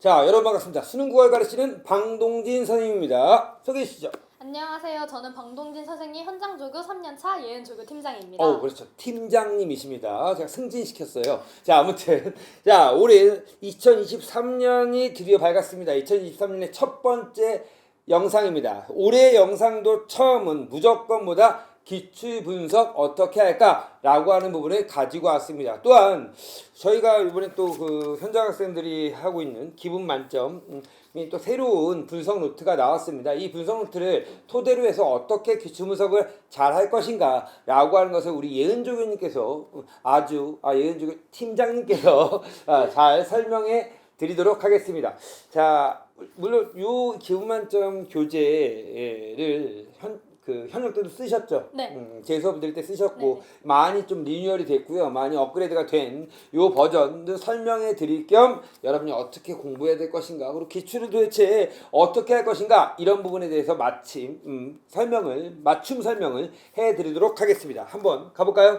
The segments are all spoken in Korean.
자, 여러분 반갑습니다. 수능 9월 가르치는 방동진 선생님입니다. 소개해 주시죠. 안녕하세요. 저는 방동진 선생님 현장조교 3년차 예은조교 팀장입니다. 그렇죠. 팀장님이십니다. 제가 승진시켰어요. 자, 아무튼 자, 올해 2023년이 드디어 밝았습니다. 2023년의 첫 번째 영상입니다. 올해 영상도 처음은 무조건보다 기출 분석 어떻게 할까라고 하는 부분을 가지고 왔습니다. 또한 저희가 이번에 또 그 현장 학생들이 하고 있는 기분 만점 또 새로운 분석 노트가 나왔습니다. 이 분석 노트를 토대로 해서 어떻게 기출 분석을 잘 할 것인가라고 하는 것을 우리 예은조교님께서 예은조교 팀장님께서 잘 설명해 드리도록 하겠습니다. 자, 물론 이 기분 만점 교재를 현역 때도 쓰셨죠? 네. 제 수업 드릴 때 쓰셨고, 네네. 많이 좀 리뉴얼이 됐고요. 많이 업그레이드가 된 요 버전도 설명해 드릴 겸 여러분이 어떻게 공부해야 될 것인가, 그리고 기출을 도대체 어떻게 할 것인가, 이런 부분에 대해서 맞춤 설명을 해 드리도록 하겠습니다. 한번 가볼까요?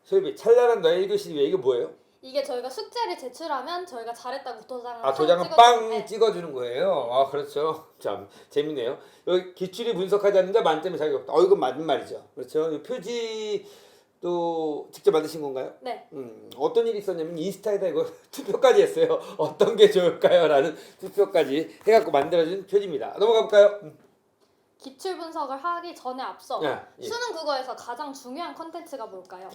소희비, 찬란한 너의 1교시 왜 이게 뭐예요? 이게 저희가 숙제를 제출하면 저희가 잘했다고 도장을 도장을 찍어주는- 빵 네. 찍어주는 거예요. 그렇죠. 참 재밌네요. 여기 기출이 분석하지 않는데 만점이 자격이 없다. 이건 맞는 말이죠. 그렇죠. 이 표지도 직접 만드신 건가요? 네. 어떤 일이 있었냐면 인스타에다 이거 투표까지 했어요. 어떤 게 좋을까요? 라는 투표까지 해갖고 만들어준 표지입니다. 넘어가 볼까요? 기출 분석을 하기 전에 앞서 예. 수능 국어에서 가장 중요한 컨텐츠가 뭘까요?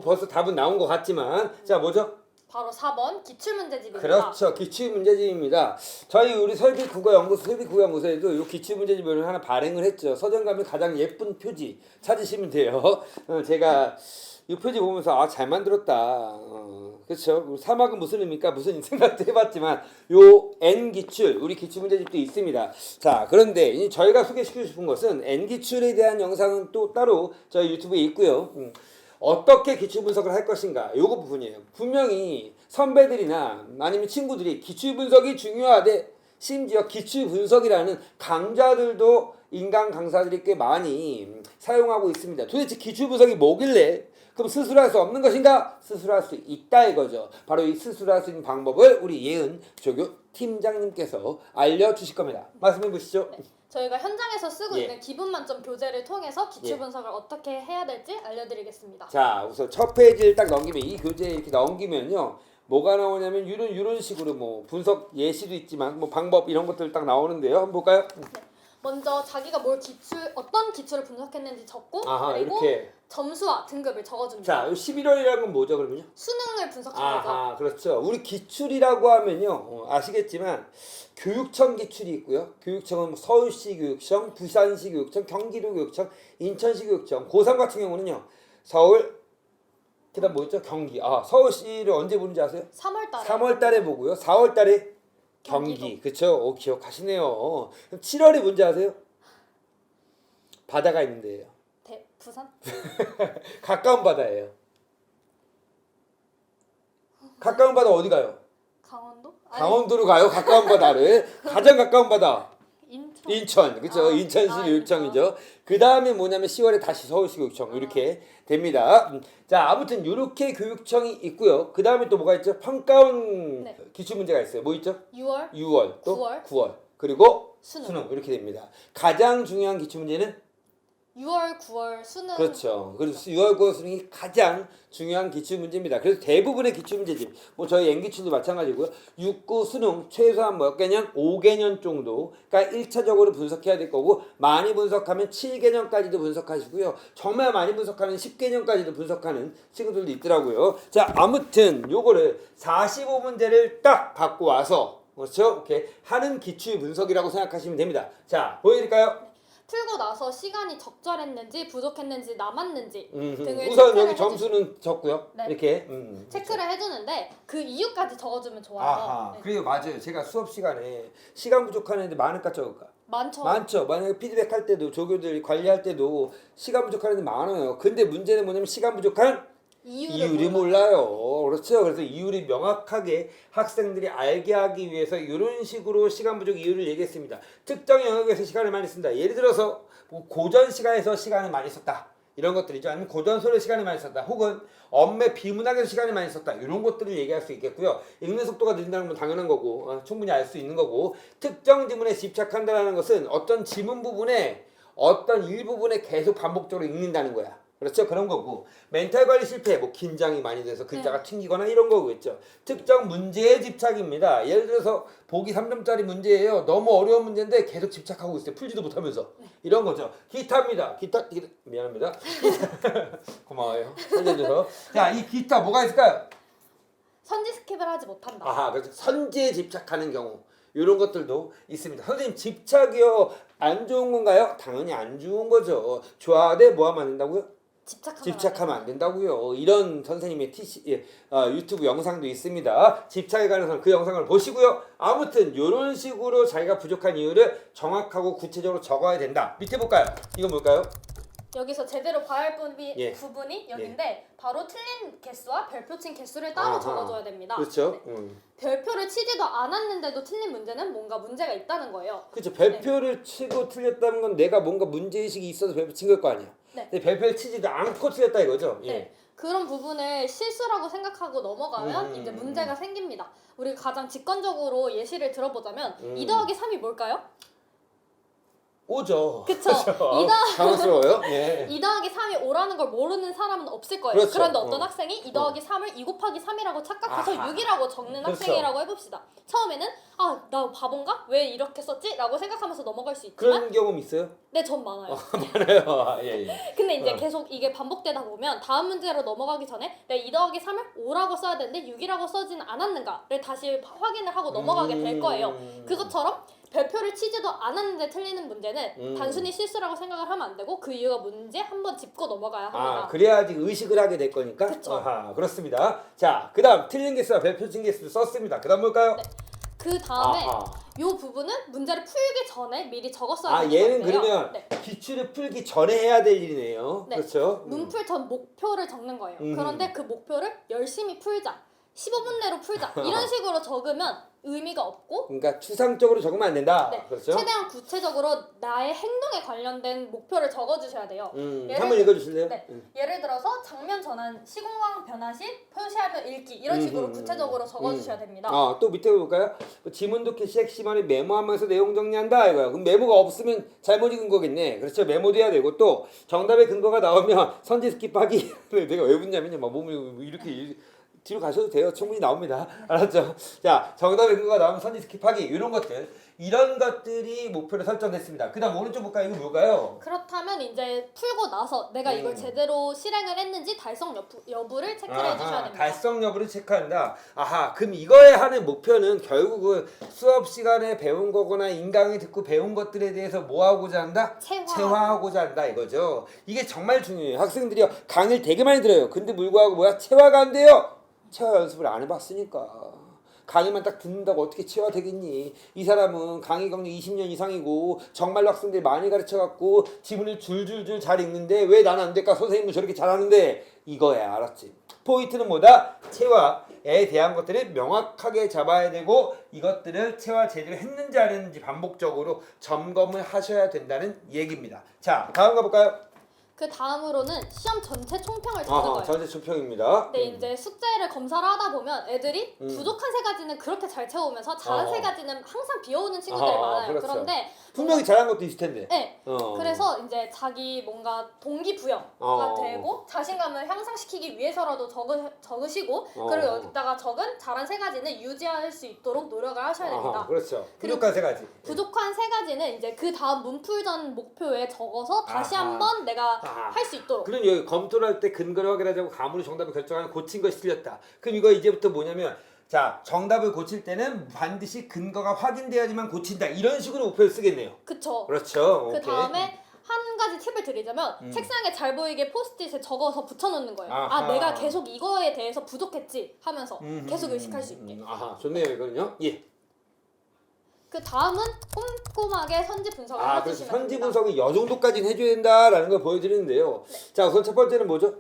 벌써 답은 나온 것 같지만, 자, 뭐죠? 바로 4번 기출 문제집입니다. 그렇죠. 기출 문제집입니다. 저희 우리 설비국어연구소에도 이 기출 문제집을 하나 발행을 했죠. 서점 가면 가장 예쁜 표지 찾으시면 돼요. 제가 이 표지 보면서 잘 만들었다. 그렇죠. 사막은 무슨 의미입니까? 무슨 생각도 해봤지만 요 N 기출, 우리 기출 문제집도 있습니다. 자, 그런데 저희가 소개시키고 싶은 것은 N 기출에 대한 영상은 또 따로 저희 유튜브에 있고요. 어떻게 기출 분석을 할 것인가, 요거 부분이에요. 분명히 선배들이나 아니면 친구들이 기출 분석이 중요하대, 심지어 기출 분석이라는 강좌들도 인간 강사들이 꽤 많이 사용하고 있습니다. 도대체 기출 분석이 뭐길래 그럼 스스로 할 수 없는 것인가? 스스로 할 수 있다 이거죠. 바로 이 스스로 할 수 있는 방법을 우리 예은 조교 팀장님께서 알려주실 겁니다. 말씀해 보시죠. 네. 저희가 현장에서 쓰고 예. 있는 기분 만점 교재를 통해서 기출 예. 분석을 어떻게 해야 될지 알려드리겠습니다. 자, 우선 첫 페이지를 딱 넘기면, 이 교재 이렇게 넘기면요, 뭐가 나오냐면 이런 식으로 뭐 분석 예시도 있지만 뭐 방법 이런 것들 딱 나오는데요. 한번 볼까요? 먼저 자기가 어떤 기출을 분석했는지 적고 그리고 이렇게. 점수와 등급을 적어줍니다. 자, 11월이라는 건 뭐죠, 그러면요? 수능을 분석하죠. 그렇죠. 우리 기출이라고 하면요, 아시겠지만 교육청 기출이 있고요. 교육청은 서울시 교육청, 부산시 교육청, 경기도 교육청, 인천시 교육청. 고3 같은 경우는요, 서울, 그다음 뭐였죠? 경기. 서울시를 언제 보는지 아세요? 3월달에. 3월달에 보고요. 4월달에 경기. 경기도. 그렇죠. 기억하시네요. 그럼 7월이 뭔지 아세요? 바다가 있는 데예요. 부산? 가까운 바다예요. 가까운 바다 어디 가요? 강원도? 강원도로 가요. 가까운 바다를. 가장 가까운 바다 인천. 그렇죠. 인천시 교육청이죠. 그 다음에 뭐냐면 10월에 다시 서울시 교육청 이렇게 됩니다. 자, 아무튼 이렇게 교육청이 있고요. 그 다음에 또 뭐가 있죠? 평가원 네. 기출 문제가 있어요. 뭐 있죠? 6월, 또 9월, 9월, 그리고 수능. 수능 이렇게 됩니다. 가장 중요한 기출 문제는 6월, 9월 수능. 그렇죠. 그래서 6월 9월 수능이 가장 중요한 기출 문제입니다. 그래서 대부분의 기출 문제집, 뭐 저희 N기출도 마찬가지고요. 6, 9 수능 최소한 몇 개년? 5개년 정도. 그러니까 1차적으로 분석해야 될 거고, 많이 분석하면 7개년까지도 분석하시고요. 정말 많이 분석하면 10개년까지도 분석하는 친구들도 있더라고요. 자, 아무튼 요거를 45문제를 딱 갖고 와서, 그렇죠? 이렇게 하는 기출 분석이라고 생각하시면 됩니다. 자, 보여드릴까요? 풀고 나서 시간이 적절했는지 부족했는지 남았는지 등을 우선 체크를 여기 점수는 적고요. 네. 이렇게 체크를 해주는데 그 이유까지 적어주면 좋아요. 아하. 네. 그리고 맞아요. 제가 수업 시간에 시간 부족한 애들 많을까 적을까? 많죠. 많죠. 만약에 피드백 할 때도 조교들 관리할 때도 시간 부족한 애들 많아요. 근데 문제는 뭐냐면 시간 부족한 이유를 몰라요. 그렇죠. 그래서 이유를 명확하게 학생들이 알게 하기 위해서 이런 식으로 시간 부족 이유를 얘기했습니다. 특정 영역에서 시간을 많이 쓴다. 예를 들어서 뭐 고전 시간에서 시간을 많이 썼다. 이런 것들이죠. 아니면 고전소리에 시간이 많이 썼다. 혹은 엄매 비문학에서 시간이 많이 썼다. 이런 것들을 얘기할 수 있겠고요. 읽는 속도가 느린다는 건 당연한 거고 충분히 알 수 있는 거고 특정 지문에 집착한다는 것은 어떤 지문 부분에 어떤 일부분에 계속 반복적으로 읽는다는 거야. 그렇죠? 그런 거고 멘탈 관리 실패, 뭐 긴장이 많이 돼서 글자가 튕기거나 이런 거겠죠. 특정 문제에 집착입니다. 예를 들어서 보기 3점짜리 문제예요. 너무 어려운 문제인데 계속 집착하고 있어요. 풀지도 못하면서 이런 거죠. 기타입니다. 기타 미안합니다. 고마워요. 선제해줘서. 자, 이 기타 뭐가 있을까요? 선지 스킵을 하지 못한다. 아하, 그렇죠. 선지에 집착하는 경우. 이런 것들도 있습니다. 선생님 집착이요 안 좋은 건가요? 당연히 안 좋은 거죠. 좋아하되 뭐 하면 안 된다고요? 집착하면 안 된다고요. 이런 선생님의 유튜브 영상도 있습니다. 집착에 관해서는 그 영상을 보시고요. 아무튼 이런 식으로 자기가 부족한 이유를 정확하고 구체적으로 적어야 된다. 밑에 볼까요? 이건 뭘까요? 여기서 제대로 봐야 할 부분이 여기인데 바로 틀린 개수와 별표친 개수를 따로 적어줘야 됩니다. 그렇죠. 별표를 치지도 않았는데도 틀린 문제는 뭔가 문제가 있다는 거예요. 그렇죠. 별표를 치고 틀렸다는 건 내가 뭔가 문제의식이 있어서 별표 친 걸 거 아니야. 근데 별표를 치지도 않고 틀렸다 이거죠. 네. 그런 부분을 실수라고 생각하고 넘어가면 이제 문제가 생깁니다. 우리가 가장 직관적으로 예시를 들어보자면 2 더하기 3이 뭘까요? 5죠. 그쵸. 당황스러워요. 예. 2 더하기 3이 5라는 걸 모르는 사람은 없을 거예요. 그렇죠. 그런데 어떤 학생이 2 더하기 3을 2 곱하기 3이라고 착각해서 6이라고 적는 학생이라고 해봅시다. 처음에는 나 바본가? 왜 이렇게 썼지? 라고 생각하면서 넘어갈 수 있지만 그런 경험 있어요? 네, 전 많아요. 많아요. 예. 근데 이제 계속 이게 반복되다 보면 다음 문제로 넘어가기 전에 내가 2 더하기 3을 5라고 써야 되는데 6이라고 써지는 않았는가를 다시 확인을 하고 넘어가게 될 거예요. 그것처럼 별표를 치지도 않았는데 틀리는 문제는 단순히 실수라고 생각을 하면 안 되고 그 이유가 뭔지 한번 짚고 넘어가야 합니다. 그래야지 의식을 하게 될 거니까. 그쵸. 그렇습니다. 자, 그다음 틀린 개수와 별표친 개수를 썼습니다. 그다음 뭘까요? 그 다음에 이 부분은 문제를 풀기 전에 미리 적었어야 되는 얘는 건데요. 그러면 기출을 풀기 전에 해야 될 일이네요. 그렇죠. 문풀 전 목표를 적는 거예요. 그런데 그 목표를 열심히 풀자. 15분 내로 풀자. 이런 식으로 적으면 의미가 없고 그러니까 추상적으로 적으면 안 된다. 그렇죠? 최대한 구체적으로 나의 행동에 관련된 목표를 적어주셔야 돼요. 한번 읽어주실래요? 예를 들어서 장면 전환, 시공간 변화 시 표시하며 읽기 이런 식으로 구체적으로 적어주셔야 됩니다. 또 밑에 볼까요? 지문도 캐시 핵심안을 메모하면서 내용 정리한다 이거야. 그럼 메모가 없으면 잘못 읽은 거겠네. 그렇죠? 메모도 해야 되고 또 정답의 근거가 나오면 선지 스킵하기. 내가 왜 붙냐면요, 막 몸을 이렇게 뒤로 가셔도 돼요. 충분히 나옵니다. 알았죠? 자, 정답의 근거가 나오면 선지 스킵하기 이런 것들이 목표로 설정됐습니다. 그 다음 오른쪽 볼까요? 이거 뭘까요? 그렇다면 이제 풀고 나서 내가 이걸 제대로 실행을 했는지 달성 여부를 체크를 해주셔야 됩니다. 달성 여부를 체크한다. 그럼 이거에 하는 목표는 결국은 수업 시간에 배운 거거나 인강이 듣고 배운 것들에 대해서 뭐 하고자 한다? 체화하고자 한다 이거죠. 이게 정말 중요해요. 학생들이 강의를 되게 많이 들어요. 근데 불구하고 체화가 안 돼요? 체화 연습을 안 해봤으니까. 강의만 딱 듣는다고 어떻게 체화되겠니? 이 사람은 강의 경력 20년 이상이고 정말로 학생들이 많이 가르쳐갖고 지문을 줄줄줄 잘 읽는데 왜 나는 안 될까? 선생님은 저렇게 잘하는데 이거야. 알았지? 포인트는 뭐다? 체화에 대한 것들을 명확하게 잡아야 되고 이것들을 체화 제대로 했는지 안 했는지 반복적으로 점검을 하셔야 된다는 얘기입니다. 자, 다음 가볼까요? 그 다음으로는 시험 전체 총평을 적는 거예요. 전체 총평입니다. 이제 숙제를 검사를 하다 보면 애들이 부족한 세 가지는 그렇게 잘 채우면서 잘한 세 가지는 항상 비워오는 친구들이 많아요. 그렇죠. 그런데 분명히 잘한 것도 있을 텐데. 네. 그래서 이제 자기 뭔가 동기부여가 되고 자신감을 향상시키기 위해서라도 적으시고 그리고 여기다가 적은 잘한 세 가지는 유지할 수 있도록 노력을 하셔야 됩니다. 그렇죠. 부족한 세 가지. 부족한 세 가지는 이제 그 다음 문풀전 목표에 적어서 다시 한번 내가 할 수 있도록. 그럼 여기 검토를 할 때 근거를 확인하자고 감으로 정답을 결정하는 고친 것이 틀렸다. 그럼 이거 이제부터 뭐냐면 정답을 고칠 때는 반드시 근거가 확인돼야지만 고친다. 이런 식으로 목표를 쓰겠네요. 그쵸. 그렇죠. 그 다음에 한 가지 팁을 드리자면 책상에 잘 보이게 포스트잇에 적어서 붙여놓는 거예요. 내가 계속 이거에 대해서 부족했지 하면서 계속 의식할 수 있게. 좋네요 이거는요. 예. 그 다음은 꼼꼼하게 선지 분석을 그래서 해주시면 선지 됩니다. 분석이 이 정도까지는 해줘야 된다라는 걸 보여드리는데요. 네. 자, 우선 첫 번째는 뭐죠?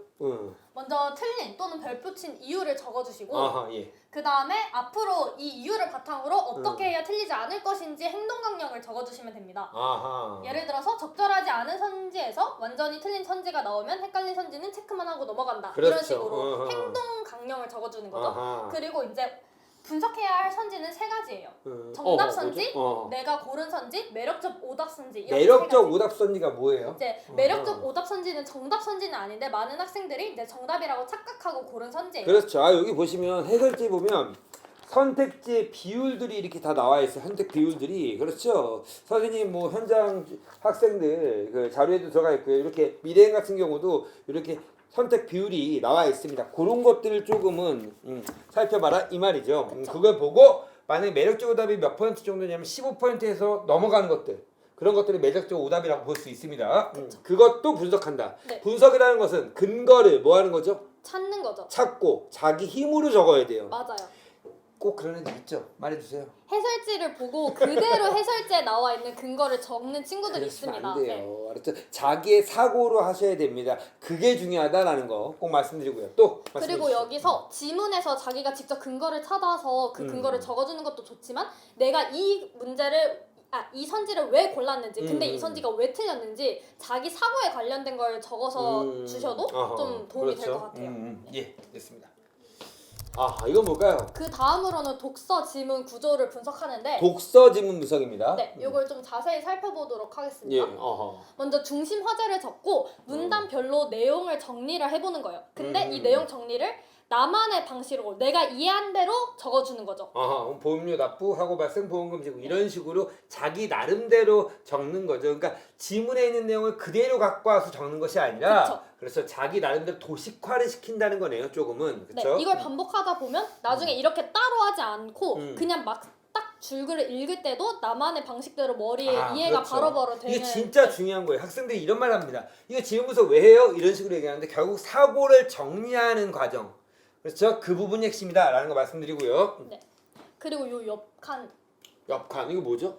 먼저 틀린 또는 별표친 이유를 적어주시고 아하, 예. 그 다음에 앞으로 이 이유를 바탕으로 어떻게 해야 틀리지 않을 것인지 행동 강령을 적어주시면 됩니다. 아하. 예를 들어서 적절하지 않은 선지에서 완전히 틀린 선지가 나오면 헷갈린 선지는 체크만 하고 넘어간다. 그렇죠. 이런 식으로 어허. 행동 강령을 적어주는 거죠. 아하. 그리고 이제 분석해야 할 선지는 세 가지예요. 정답 선지, 내가 고른 선지, 매력적 오답 선지. 이렇게 세 매력적 가지. 오답 선지가 뭐예요? 이제 매력적 오답 선지는 정답 선지는 아닌데 많은 학생들이 이제 정답이라고 착각하고 고른 선지예요. 그렇죠. 여기 보시면 해설지 보면 선택지의 비율들이 이렇게 다 나와 있어요. 선택 비율들이. 그렇죠. 선생님 뭐 현장 학생들 그 자료에도 들어가 있고요. 이렇게 미래행 같은 경우도 이렇게 선택 비율이 나와 있습니다. 그런 것들을 조금은 살펴봐라 이 말이죠. 그걸 보고 만약에 매력적 오답이 몇 퍼센트 정도냐면 15%에서 넘어가는 것들. 그런 것들이 매력적 오답이라고 볼 수 있습니다. 그것도 분석한다. 네. 분석이라는 것은 근거를 뭐 하는 거죠? 찾는 거죠. 찾고 자기 힘으로 적어야 돼요. 맞아요. 꼭 그런 애들 있죠? 말해주세요. 해설지를 보고 그대로 해설지에 나와 있는 근거를 적는 친구들이 그러시면 있습니다. 안 돼요. 알았죠? 자기의 사고로 하셔야 됩니다. 그게 중요하다라는 거 꼭 말씀드리고요. 또 말씀해 그리고 주시죠. 여기서 지문에서 자기가 직접 근거를 찾아서 그 근거를 적어주는 것도 좋지만 내가 이 문제를 이 선지를 왜 골랐는지 근데 이 선지가 왜 틀렸는지 자기 사고에 관련된 걸 적어서 주셔도 좀 도움이 될 것 같아요. 예, 됐습니다. 이건 뭘까요? 그 다음으로는 독서 지문 구조를 분석하는데 독서 지문 분석입니다. 네, 이걸 좀 자세히 살펴보도록 예, 하겠습니다. 어허. 먼저 중심 화제를 적고 문단별로 내용을 정리를 해보는 거예요. 근데 이 내용 정리를 나만의 방식으로 내가 이해한 대로 적어주는 거죠. 보험료 납부, 하고 발생, 보험금 지급 이런 식으로 자기 나름대로 적는 거죠. 그러니까 지문에 있는 내용을 그대로 갖고 와서 적는 것이 아니라 그쵸. 그래서 자기 나름대로 도식화를 시킨다는 거네요. 조금은 네, 그렇죠? 이걸 반복하다 보면 나중에 이렇게 따로 하지 않고 그냥 막 딱 줄글을 읽을 때도 나만의 방식대로 머리에 이해가 그렇죠. 바로바로 되는. 이게 진짜 중요한 거예요. 학생들이 이런 말 합니다. 이거 지문 분석 왜 해요? 이런 식으로 얘기하는데 결국 사고를 정리하는 과정. 그렇죠? 그 부분이 핵심이다라는 거 말씀드리고요. 네. 그리고 요 옆칸 옆칸 이거 뭐죠?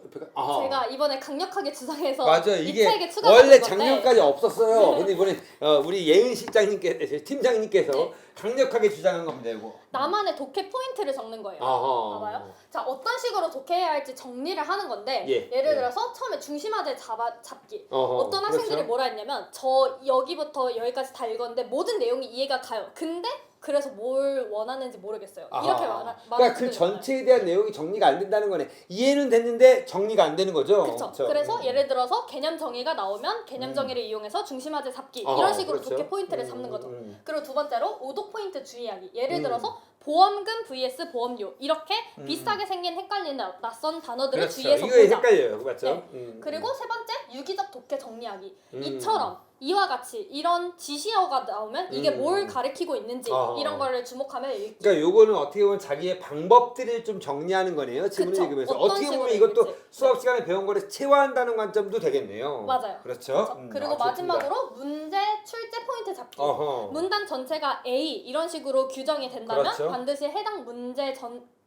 제가 이번에 강력하게 주장해서 맞아요. 이 이게 책에 추가된 원래 건데 작년까지 없었어요. 근데 이번에 우리 예은 실장님께서 팀장님께서 네. 강력하게 주장한 겁니다. 이거. 나만의 독해 포인트를 적는 거예요. 아하. 봐봐요. 자, 어떤 식으로 독해해야 할지 정리를 하는 건데 예. 예를 예. 들어서 처음에 중심화제 잡기. 어허. 어떤 학생들이 그렇죠. 뭐라 했냐면 저 여기부터 여기까지 다 읽었는데 모든 내용이 이해가 가요. 근데 그래서 뭘 원하는지 모르겠어요. 이렇게 말하는 그러니까 그 전체에 대한 내용이 정리가 안 된다는 거네. 이해는 됐는데 정리가 안 되는 거죠. 그렇죠. 그래서 예를 들어서 개념 정의가 나오면 개념 정의를 이용해서 중심화제 잡기 어허, 이런 식으로 그렇죠. 독해 포인트를 잡는 거죠. 그리고 두 번째로 오독 포인트 주의하기. 예를 들어서 보험금 vs 보험료 이렇게 비슷하게 생긴 헷갈리는 낯선 단어들을 그렇죠. 주의해서 이거 보자. 헷갈려요. 맞죠? 네. 그리고 세 번째 유기적 독해 정리하기. 이처럼 이와 같이 이런 지시어가 나오면 이게 뭘 가리키고 있는지 이런 거를 주목하면 읽기. 그러니까 요거는 어떻게 보면 자기의 방법들을 좀 정리하는 거네요. 지문을 그쵸. 읽으면서 어떤 어떻게 보면 식으로 이것도 읽을지. 수업 시간에 배운 거를 체화한다는 관점도 되겠네요. 맞아요. 그렇죠. 그리고 좋습니다. 마지막으로 문제 출제 포인트 잡기. 어허. 문단 전체가 A 이런 식으로 규정이 된다면 그렇죠. 반드시 해당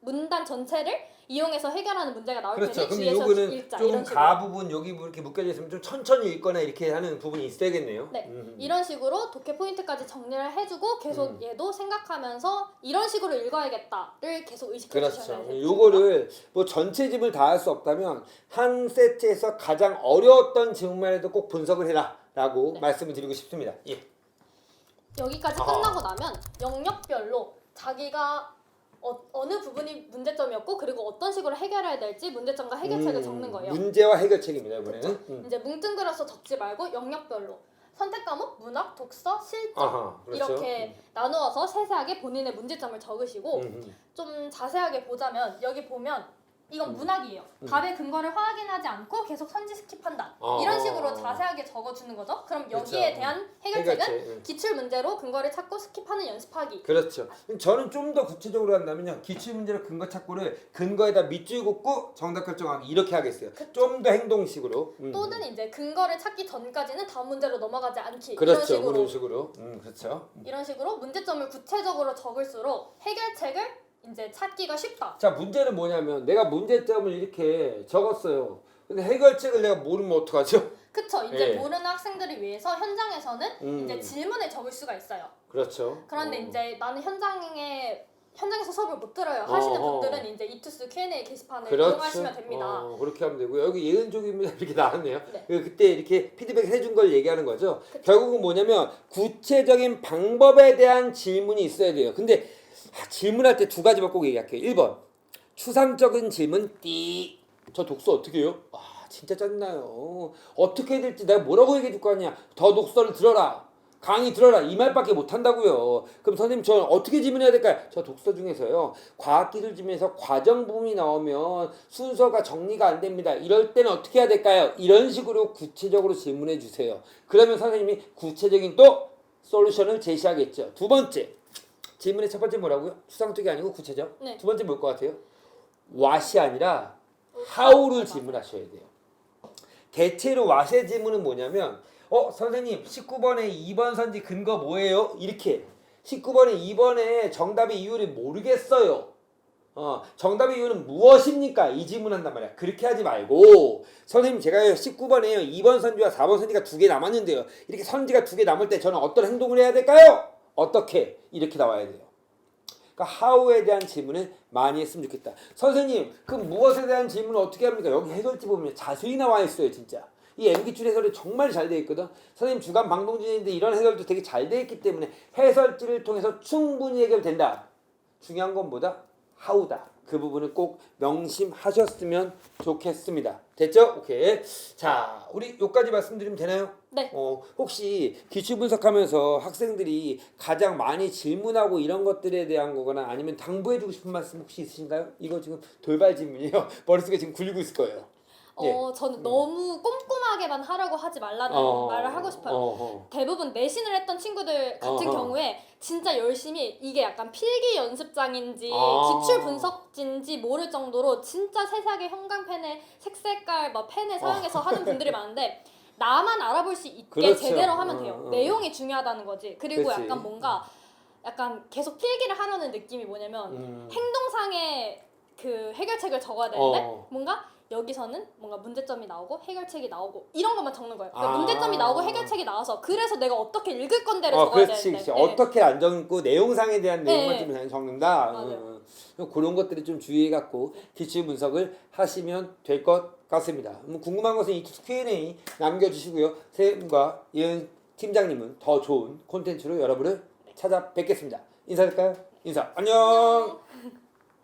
문단 전체를 이용해서 해결하는 문제가 나올 그렇죠. 테니 그럼 주의해서 요거는 읽자. 조금 이런 식으로. 가 부분 여기 뭐 이렇게 묶여져 있으면 좀 천천히 읽거나 이렇게 하는 부분이 있어야겠네요. 네, 이런 식으로 독해 포인트까지 정리를 해주고 계속 얘도 생각하면서 이런 식으로 읽어야겠다를 계속 의식해 주셔야 그렇죠. 돼요. 요거를 뭐 전체 지문을 다 할 수 없다면 한 세트에서 가장 어려웠던 지문만 해도 꼭 분석을 해라라고 네. 말씀을 드리고 싶습니다. 예. 여기까지 끝나고 나면 영역별로 자기가 어느 부분이 문제점이었고 그리고 어떤 식으로 해결해야 될지 문제점과 해결책을 적는 거예요. 문제와 해결책입니다. 이번에는. 이제 뭉뚱그려서 적지 말고 영역별로 선택 과목, 문학, 독서, 실전 그렇죠. 이렇게 나누어서 세세하게 본인의 문제점을 적으시고 좀 자세하게 보자면 여기 보면 이건 문학이에요. 답의 근거를 확인하지 않고 계속 선지 스킵한다. 이런 식으로 자세하게 적어주는 거죠. 그럼 여기에 그렇죠. 대한 해결책은 해결책. 기출 문제로 근거를 찾고 스킵하는 연습하기. 그렇죠. 저는 좀 더 구체적으로 한다면요. 기출 문제로 근거 찾고를 근거에다 밑줄 긋고 정답 결정하기 이렇게 하겠어요. 좀 더 행동식으로. 또는 이제 근거를 찾기 전까지는 다음 문제로 넘어가지 않기. 그렇죠. 이런 식으로 그렇죠. 이런 식으로 문제점을 구체적으로 적을수록 해결책을 이제 찾기가 쉽다. 자, 문제는 뭐냐면 내가 문제점을 이렇게 적었어요. 근데 해결책을 내가 모르면 어떡하죠? 그쵸. 이제 예. 모르는 학생들을 위해서 현장에서는 이제 질문을 적을 수가 있어요. 그렇죠. 그런데 이제 나는 현장에서 수업을 못 들어요 하시는 분들은 이제 이투스 Q&A 게시판을 이용하시면 됩니다. 그렇게 하면 되고요. 여기 예은족입니다 이렇게 나왔네요. 네. 그때 이렇게 피드백 해준 걸 얘기하는 거죠. 결국은 뭐냐면 구체적인 방법에 대한 질문이 있어야 돼요. 근데 질문할 때 두 가지만 꼭 얘기할게요. 1번 추상적인 질문 띠. 저 독서 어떻게 해요? 진짜 짜증나요. 어떻게 해야 될지 내가 뭐라고 얘기해 줄 거 아니야. 더 독서를 들어라. 강의 들어라. 이 말밖에 못 한다고요. 그럼 선생님 저는 어떻게 질문해야 될까요? 저 독서 중에서요. 과학기술 중에서 과정 부분이 나오면 순서가 정리가 안 됩니다. 이럴 때는 어떻게 해야 될까요? 이런 식으로 구체적으로 질문해 주세요. 그러면 선생님이 구체적인 또 솔루션을 제시하겠죠. 두 번째. 질문의 첫 번째 뭐라고요? 추상적이 아니고 구체적. 네. 두 번째 뭘 것 같아요? what이 아니라 how를 질문하셔야 돼요. 대체로 what의 질문은 뭐냐면 선생님 19번에 2번 선지 근거 뭐예요? 이렇게 19번에 2번에 정답의 이유를 모르겠어요. 정답의 이유는 무엇입니까? 이 질문한단 말이야. 그렇게 하지 말고 선생님 제가 19번에요. 2번 선지와 4번 선지가 두 개 남았는데요. 이렇게 선지가 두 개 남을 때 저는 어떤 행동을 해야 될까요? 어떻게? 이렇게 나와야 돼요. 그러니까 how에 대한 질문을 많이 했으면 좋겠다. 선생님 그 무엇에 대한 질문을 어떻게 합니까? 여기 해설지 보면 자세히 나와 있어요. 진짜. 이 MBQ 해설이 정말 잘 되어 있거든. 선생님 주간 방송 중인데 이런 해설도 되게 잘 되어 있기 때문에 해설지를 통해서 충분히 해결된다. 중요한 건 뭐다? how다. 그 부분을 꼭 명심하셨으면 좋겠습니다. 됐죠? 오케이. 자, 우리 여기까지 말씀드리면 되나요? 네. 혹시 기출 분석하면서 학생들이 가장 많이 질문하고 이런 것들에 대한 거거나 아니면 당부해주고 싶은 말씀 혹시 있으신가요? 이거 지금 돌발 질문이에요. 머릿속에 지금 굴리고 있을 거예요. 예. 저는 너무 꼼꼼하게만 하라고 하지 말라는 말을 하고 싶어요. 대부분 내신을 했던 친구들 같은 경우에 진짜 열심히 이게 약간 필기 연습장인지 기출 분석지인지 모를 정도로 진짜 세세하게 형광펜에 색색깔 펜을 사용해서 하는 분들이 많은데 나만 알아볼 수 있게 그렇죠. 제대로 하면 돼요. 내용이 중요하다는 거지. 그리고 그렇지. 약간 뭔가 약간 계속 필기를 하려는 느낌이 뭐냐면 행동상의 그 해결책을 적어야 되는데 뭔가 여기서는 뭔가 문제점이 나오고 해결책이 나오고 이런 것만 적는 거예요. 그러니까 문제점이 나오고 해결책이 나와서 그래서 내가 어떻게 읽을 건데를 적어야 그렇지, 되는데. 그렇지. 어떻게 안 적고 내용상에 대한 내용만 좀 적는다. 맞아요. 그런 것들이 좀 주의해 갖고 기출 분석을 하시면 될 것 같습니다. 궁금한 것은 이 Q&A 남겨주시고요. 선생님과 예은 팀장님은 더 좋은 콘텐츠로 여러분을 찾아뵙겠습니다. 인사드릴까요? 인사. 안녕.